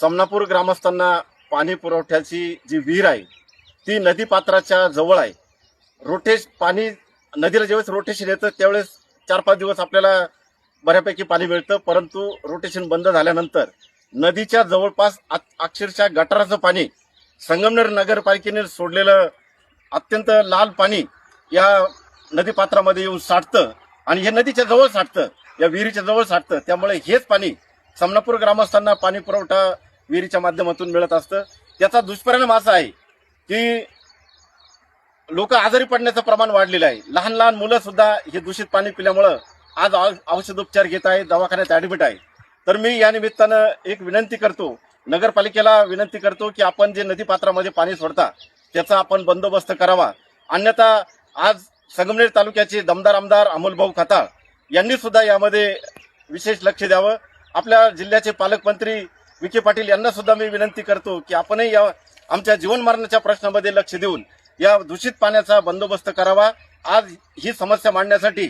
समनापूर ग्रामस्थांना पाणी पुरवठ्याची जी विहीर आहे ती नदीपात्राच्या जवळ आहे. पाणी नदीला ज्यावेळेस रोटेशन येतं त्यावेळेस 4-5 दिवस आपल्याला बऱ्यापैकी पाणी मिळतं, परंतु रोटेशन बंद झाल्यानंतर नदीच्या जवळपास अक्षरशः गटाराचं पाणी संगमनेर नगरपालिकेने सोडलेलं अत्यंत लाल पाणी या नदीपात्रामध्ये येऊन साठतं आणि हे नदीच्या जवळ साठतं, या विहिरीच्या जवळ साठतं. त्यामुळे हेच पाणी समनापूर ग्रामस्थांना पाणी पुरवठा विहिरीच्या माध्यमातून मिळत असतं. त्याचा दुष्परिणाम असा आहे की लोक आजारी पडण्याचं प्रमाण वाढलेलं आहे. लहान लहान मुलं सुद्धा हे दूषित पाणी पिल्यामुळं आज औषधोपचार घेत आहे, दवाखान्यात ऍडमिट आहे. तर मी या निमित्तानं एक विनंती करतो, नगरपालिकेला विनंती करतो की आपण जे नदीपात्रामध्ये पाणी सोडता त्याचा आपण बंदोबस्त करावा. अन्यथा आज संगमनेर तालुक्याचे दमदार आमदार अमोलभाऊ खताळ यांनी सुद्धा यामध्ये विशेष लक्ष द्यावं. आपल्या जिल्ह्याचे पालकमंत्री विखे पाटील यांना सुद्धा मी विनंती करतो की आपणही या आमच्या जीवनमरणाच्या प्रश्नामध्ये लक्ष देऊन या दूषित पाण्याचा बंदोबस्त करावा. आज ही समस्या मांडण्यासाठी